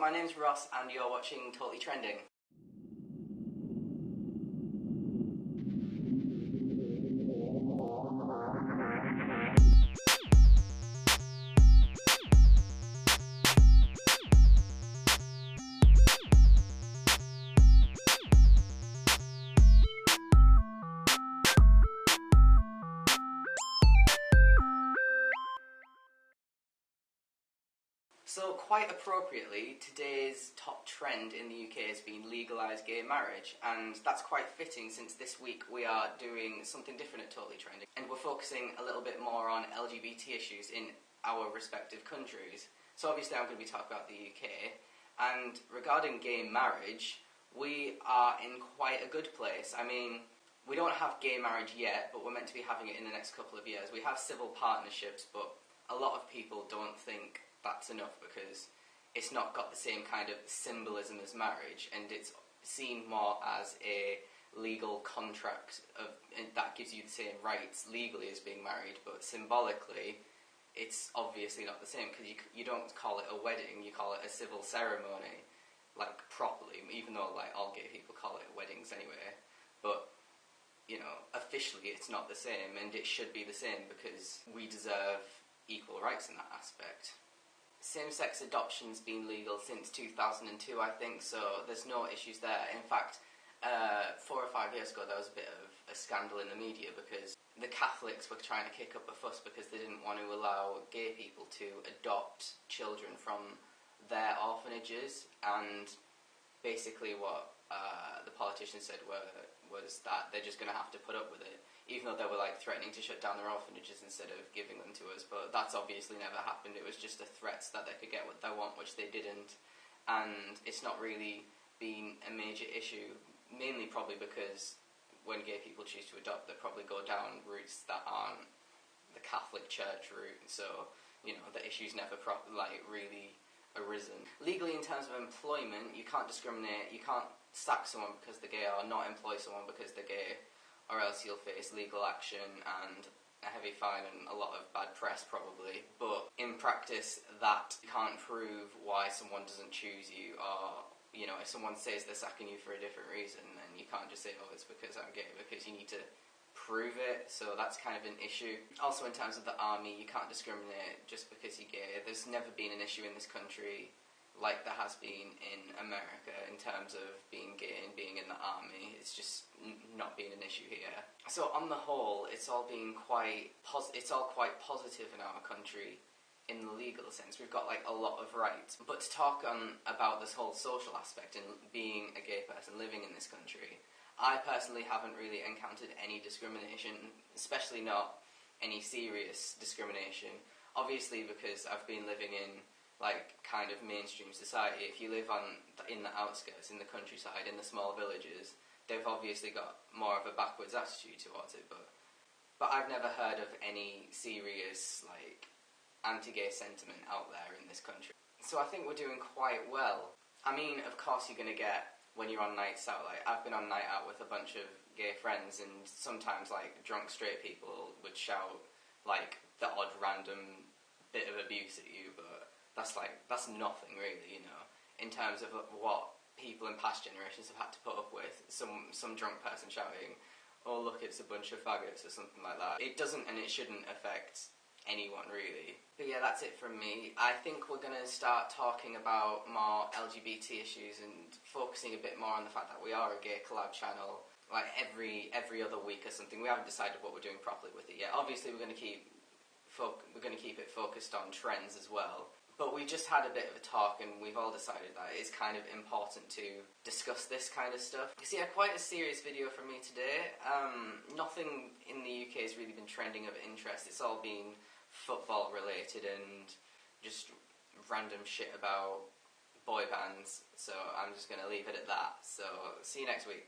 my name's Ross and you're watching Totally Trending. So quite appropriately, today's top trend in the UK has been legalised gay marriage, and that's quite fitting since this week we are doing something different at Totally Trending, and we're focusing a little bit more on LGBT issues in our respective countries. So obviously I'm going to be talking about the UK, and regarding gay marriage, we are in quite a good place. I mean, we don't have gay marriage yet, but we're meant to be having it in the next couple of years. We have civil partnerships, but a lot of people don't think that's enough because it's not got the same kind of symbolism as marriage, and it's seen more as a legal contract that gives you the same rights legally as being married, but symbolically it's obviously not the same because you don't call it a wedding, you call it a civil ceremony, like properly, even though like all gay people call it weddings anyway, but you know, officially it's not the same, and it should be the same because we deserve equal rights in that aspect. Same-sex adoption's been legal since 2002, I think, so there's no issues there. In fact, 4 or 5 years ago there was a bit of a scandal in the media because the Catholics were trying to kick up a fuss because they didn't want to allow gay people to adopt children from their orphanages, and basically what the politicians said was that they're just going to have to put up with it, even though they were like threatening to shut down their orphanages instead of giving them to us. But that's obviously never happened. It was just a threat so that they could get what they want, which they didn't, and it's not really been a major issue, mainly probably because when gay people choose to adopt, they probably go down routes that aren't the Catholic Church route, so you know the issue's never really arisen. Legally, in terms of employment, you can't discriminate, you can't sack someone because they're gay or not employ someone because they're gay, or else you'll face legal action and a heavy fine and a lot of bad press probably. But in practice, that can't prove why someone doesn't choose you, or you know, if someone says they're sacking you for a different reason, then you can't just say, oh, it's because I'm gay, because you need to prove it, so that's kind of an issue. Also, in terms of the army, you can't discriminate just because you're gay. There's never been an issue in this country like there has been in America in terms of being gay and being in the army. It's just not been an issue here. So on the whole, it's all quite positive in our country in the legal sense. We've got like a lot of rights. But to talk about this whole social aspect and being a gay person living in this country, I personally haven't really encountered any discrimination, especially not any serious discrimination. Obviously because I've been living in like kind of mainstream society. If you live in the outskirts, in the countryside, in the small villages, they've obviously got more of a backwards attitude towards it, but I've never heard of any serious like anti-gay sentiment out there in this country. So I think we're doing quite well. I mean, of course you're going to get, when you're on nights out, like I've been on night out with a bunch of gay friends, and sometimes like drunk straight people would shout like the odd random bit of abuse at you, but that's nothing really, you know, in terms of what people in past generations have had to put up with. Some drunk person shouting, oh look, it's a bunch of faggots or something like that. It doesn't and it shouldn't affect anyone really. But yeah, that's it from me. I think we're going to start talking about more LGBT issues and focusing a bit more on the fact that we are a gay collab channel, like every other week or something. We haven't decided what we're doing properly with it yet. Obviously we're going to keep it focused on trends as well. But we just had a bit of a talk and we've all decided that it's kind of important to discuss this kind of stuff. So yeah, quite a serious video from me today. Nothing in the UK has really been trending of interest. It's all been football related and just random shit about boy bands. So I'm just going to leave it at that. So see you next week.